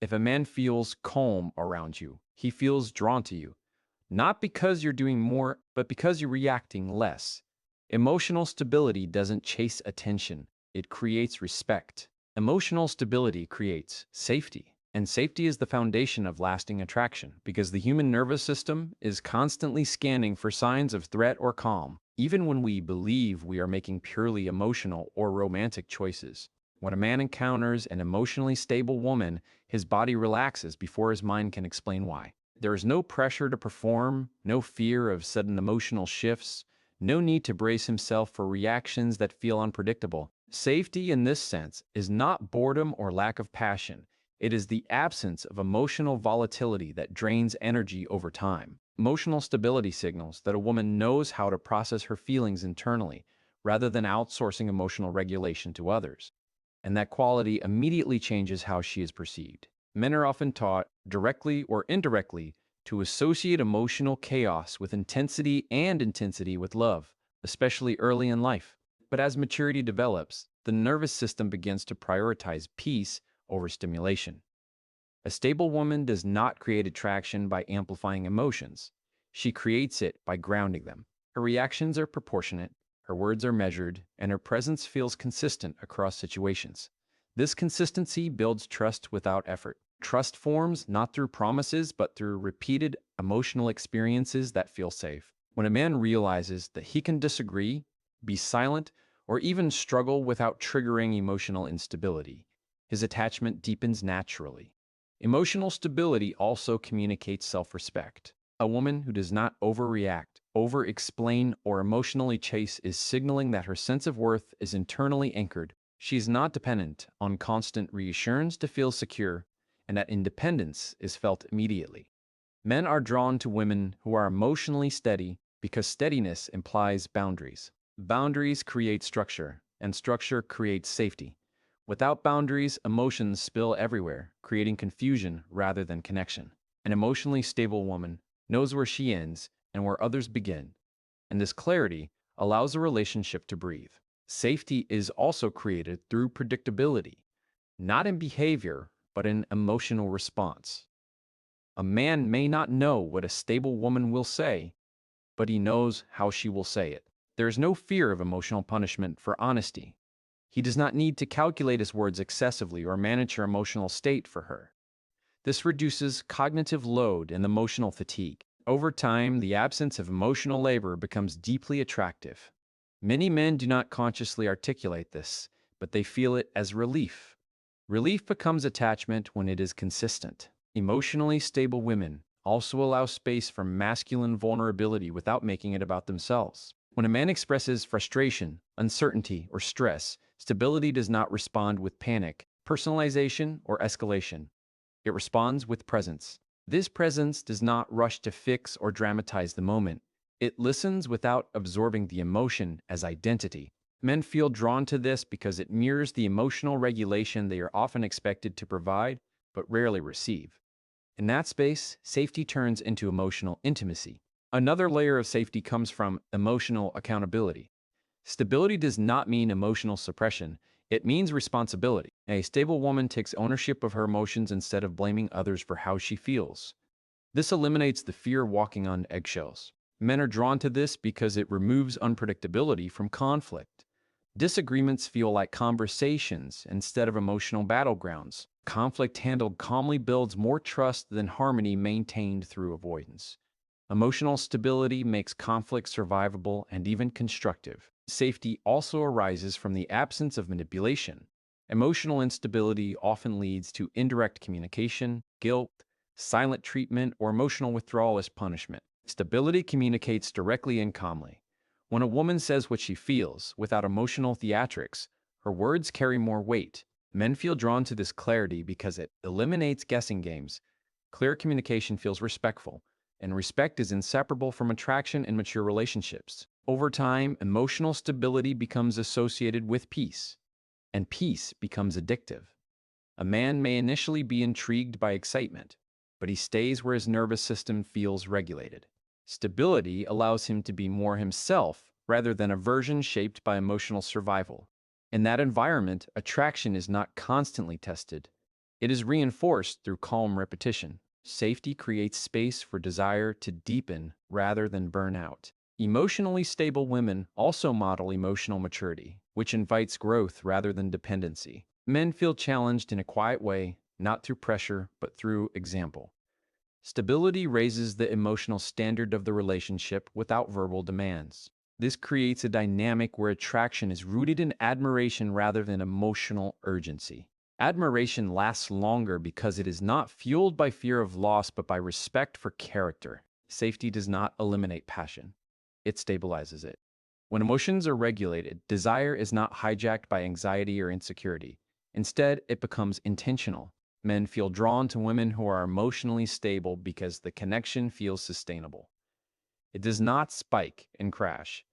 If a man feels calm around you, he feels drawn to you, not because you're doing more, but because you're reacting less. Emotional stability doesn't chase attention, it creates respect. Emotional stability creates safety, and safety is the foundation of lasting attraction because the human nervous system is constantly scanning for signs of threat or calm, even when we believe we are making purely emotional or romantic choices. When a man encounters an emotionally stable woman, his body relaxes before his mind can explain why. There is no pressure to perform, no fear of sudden emotional shifts, no need to brace himself for reactions that feel unpredictable. Safety, in this sense, is not boredom or lack of passion. It is the absence of emotional volatility that drains energy over time. Emotional stability signals that a woman knows how to process her feelings internally, rather than outsourcing emotional regulation to others. And that quality immediately changes how she is perceived. Men are often taught, directly or indirectly, to associate emotional chaos with intensity and intensity with love, especially early in life. But as maturity develops, the nervous system begins to prioritize peace over stimulation. A stable woman does not create attraction by amplifying emotions. She creates it by grounding them. Her reactions are proportionate, her words are measured, and her presence feels consistent across situations. This consistency builds trust without effort. Trust forms not through promises, but through repeated emotional experiences that feel safe. When a man realizes that he can disagree, be silent, or even struggle without triggering emotional instability, his attachment deepens naturally. Emotional stability also communicates self-respect. A woman who does not overreact, over-explain, or emotionally chase is signaling that her sense of worth is internally anchored. She is not dependent on constant reassurance to feel secure, and that independence is felt immediately. Men are drawn to women who are emotionally steady because steadiness implies boundaries. Boundaries create structure, and structure creates safety. Without boundaries, emotions spill everywhere, creating confusion rather than connection. An emotionally stable woman knows where she ends and where others begin, and this clarity allows a relationship to breathe. Safety is also created through predictability, not in behavior, but in emotional response. A man may not know what a stable woman will say, but he knows how she will say it. There is no fear of emotional punishment for honesty. He does not need to calculate his words excessively or manage her emotional state for her. This reduces cognitive load and emotional fatigue. Over time, the absence of emotional labor becomes deeply attractive. Many men do not consciously articulate this, but they feel it as relief. Relief becomes attachment when it is consistent. Emotionally stable women also allow space for masculine vulnerability without making it about themselves. When a man expresses frustration, uncertainty, or stress, stability does not respond with panic, personalization, or escalation. It responds with presence. This presence does not rush to fix or dramatize the moment. It listens without absorbing the emotion as identity. Men feel drawn to this because it mirrors the emotional regulation they are often expected to provide, but rarely receive. In that space, safety turns into emotional intimacy. Another layer of safety comes from emotional accountability. Stability does not mean emotional suppression, it means responsibility. A stable woman takes ownership of her emotions instead of blaming others for how she feels. This eliminates the fear of walking on eggshells. Men are drawn to this because it removes unpredictability from conflict. Disagreements feel like conversations instead of emotional battlegrounds. Conflict handled calmly builds more trust than harmony maintained through avoidance. Emotional stability makes conflict survivable and even constructive. Safety also arises from the absence of manipulation. Emotional instability often leads to indirect communication, guilt, silent treatment, or emotional withdrawal as punishment. Stability communicates directly and calmly. When a woman says what she feels, without emotional theatrics, her words carry more weight. Men feel drawn to this clarity because it eliminates guessing games. Clear communication feels respectful, and respect is inseparable from attraction in mature relationships. Over time, emotional stability becomes associated with peace, and peace becomes addictive. A man may initially be intrigued by excitement, but he stays where his nervous system feels regulated. Stability allows him to be more himself rather than a version shaped by emotional survival. In that environment, attraction is not constantly tested, It is reinforced through calm repetition. Safety creates space for desire to deepen rather than burn out. Emotionally stable women also model emotional maturity, which invites growth rather than dependency. Men feel challenged in a quiet way, not through pressure, but through example. Stability raises the emotional standard of the relationship without verbal demands. This creates a dynamic where attraction is rooted in admiration rather than emotional urgency. Admiration lasts longer because it is not fueled by fear of loss but by respect for character. Safety does not eliminate passion, it stabilizes it. When emotions are regulated, desire is not hijacked by anxiety or insecurity. Instead, it becomes intentional. Men feel drawn to women who are emotionally stable because the connection feels sustainable. It does not spike and crash,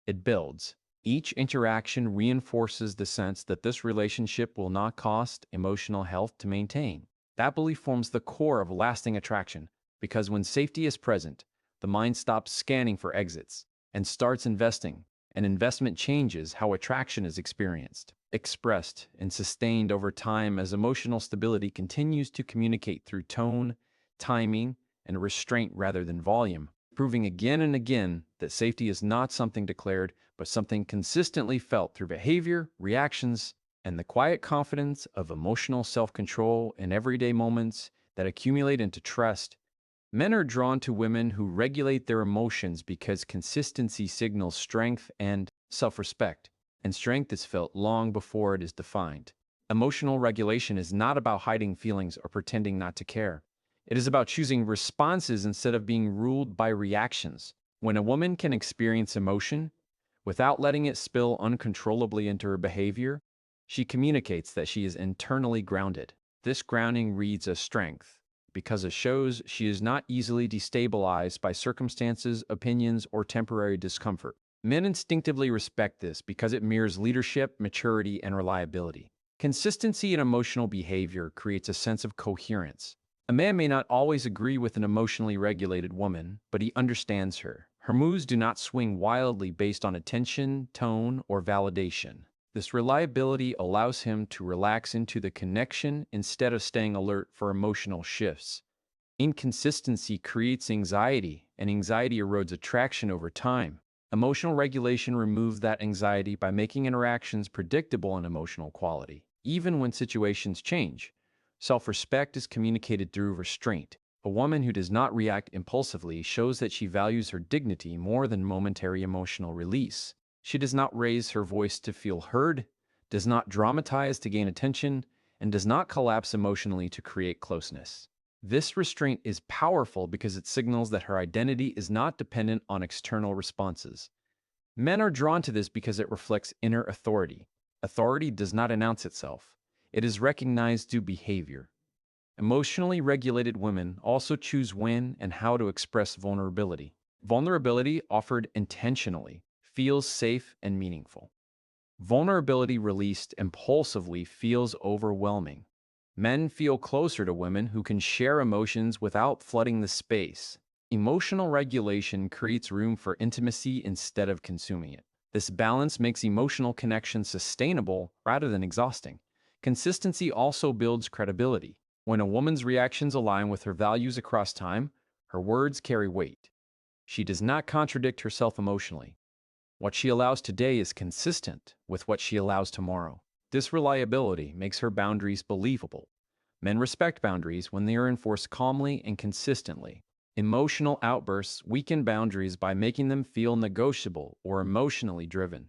it builds. Each interaction reinforces the sense that this relationship will not cost emotional health to maintain. That belief forms the core of lasting attraction, because when safety is present, the mind stops scanning for exits and starts investing. And investment changes how attraction is experienced, expressed, and sustained over time as emotional stability continues to communicate through tone, timing, and restraint rather than volume, proving again and again that safety is not something declared, but something consistently felt through behavior, reactions, and the quiet confidence of emotional self-control in everyday moments that accumulate into trust. Men are drawn to women who regulate their emotions because consistency signals strength and self-respect, and strength is felt long before it is defined. Emotional regulation is not about hiding feelings or pretending not to care. It is about choosing responses instead of being ruled by reactions. When a woman can experience emotion without letting it spill uncontrollably into her behavior, she communicates that she is internally grounded. This grounding reads as strength because it shows she is not easily destabilized by circumstances, opinions, or temporary discomfort. Men instinctively respect this because it mirrors leadership, maturity, and reliability. Consistency in emotional behavior creates a sense of coherence. A man may not always agree with an emotionally regulated woman, but he understands her. Her moods do not swing wildly based on attention, tone, or validation. This reliability allows him to relax into the connection instead of staying alert for emotional shifts. Inconsistency creates anxiety, and anxiety erodes attraction over time. Emotional regulation removes that anxiety by making interactions predictable in emotional quality, even when situations change. Self-respect is communicated through restraint. A woman who does not react impulsively shows that she values her dignity more than momentary emotional release. She does not raise her voice to feel heard, does not dramatize to gain attention, and does not collapse emotionally to create closeness. This restraint is powerful because it signals that her identity is not dependent on external responses. Men are drawn to this because it reflects inner authority. Authority does not announce itself. It is recognized through behavior. Emotionally regulated women also choose when and how to express vulnerability. Vulnerability offered intentionally feels safe and meaningful. Vulnerability released impulsively feels overwhelming. Men feel closer to women who can share emotions without flooding the space. Emotional regulation creates room for intimacy instead of consuming it. This balance makes emotional connection sustainable rather than exhausting. Consistency also builds credibility. When a woman's reactions align with her values across time, her words carry weight. She does not contradict herself emotionally. What she allows today is consistent with what she allows tomorrow. This reliability makes her boundaries believable. Men respect boundaries when they are enforced calmly and consistently. Emotional outbursts weaken boundaries by making them feel negotiable or emotionally driven.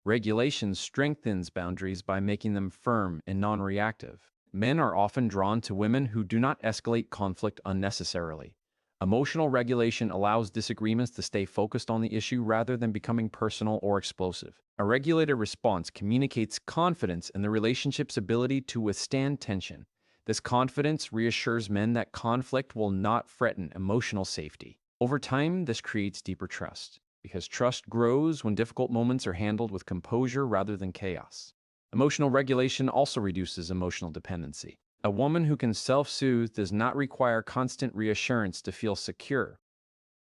Regulation strengthens boundaries by making them firm and non-reactive. Men are often drawn to women who do not escalate conflict unnecessarily. Emotional regulation allows disagreements to stay focused on the issue rather than becoming personal or explosive. A regulated response communicates confidence in the relationship's ability to withstand tension. This confidence reassures men that conflict will not threaten emotional safety. Over time, this creates deeper trust, because trust grows when difficult moments are handled with composure rather than chaos. Emotional regulation also reduces emotional dependency. A woman who can self-soothe does not require constant reassurance to feel secure.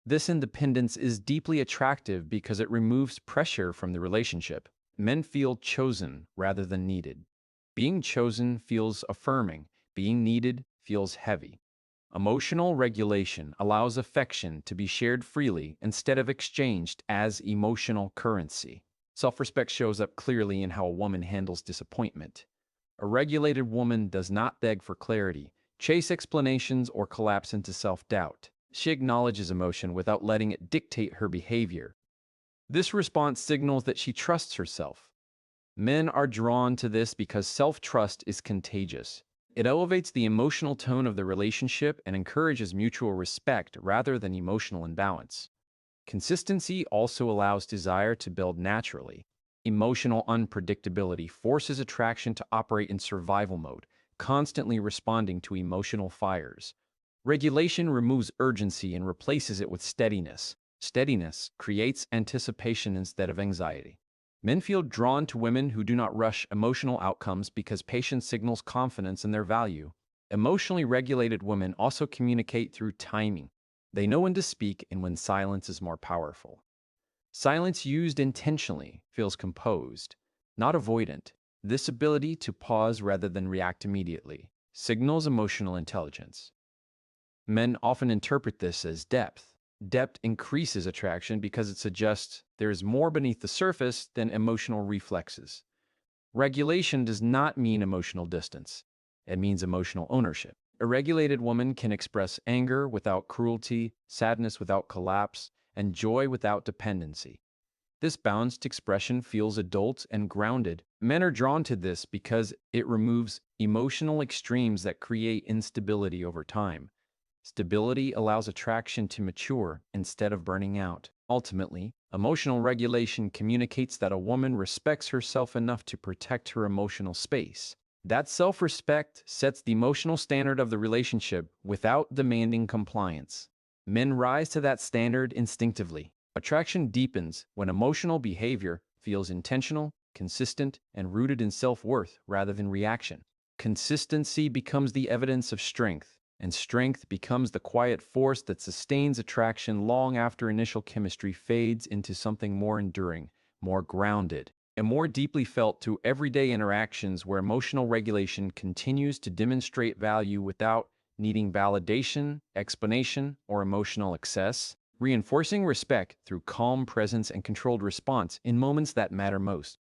This independence is deeply attractive because it removes pressure from the relationship. Men feel chosen rather than needed. Being chosen feels affirming Being needed feels heavy. Emotional regulation allows affection to be shared freely instead of exchanged as emotional currency. Self-respect shows up clearly in how a woman handles disappointment. A regulated woman does not beg for clarity, chase explanations, or collapse into self-doubt. She acknowledges emotion without letting it dictate her behavior. This response signals that she trusts herself. Men are drawn to this because self-trust is contagious. It elevates the emotional tone of the relationship and encourages mutual respect rather than emotional imbalance. Consistency also allows desire to build naturally. Emotional unpredictability forces attraction to operate in survival mode, constantly responding to emotional fires. Regulation removes urgency and replaces it with steadiness. Steadiness creates anticipation instead of anxiety. Men feel drawn to women who do not rush emotional outcomes because patience signals confidence in their value. Emotionally regulated women also communicate through timing. They know when to speak and when silence is more powerful. Silence used intentionally feels composed, not avoidant. This ability to pause rather than react immediately signals emotional intelligence. Men often interpret this as depth. Depth increases attraction because it suggests there is more beneath the surface than emotional reflexes. Regulation does not mean emotional distance. It means emotional ownership. A regulated woman can express anger without cruelty, sadness without collapse, and joy without dependency. This balanced expression feels adult and grounded. Men are drawn to this because it removes emotional extremes that create instability over time. Stability allows attraction to mature instead of burning out. Ultimately, emotional regulation communicates that a woman respects herself enough to protect her emotional space. That self-respect sets the emotional standard of the relationship without demanding compliance. Men rise to that standard instinctively. Attraction deepens when emotional behavior feels intentional, consistent, and rooted in self-worth rather than reaction. Consistency becomes the evidence of strength, and strength becomes the quiet force that sustains attraction long after initial chemistry fades into something more enduring, more grounded, and more deeply felt through everyday interactions where emotional regulation continues to demonstrate value without needing validation, explanation, or emotional excess, reinforcing respect through calm presence and controlled response in moments that matter most.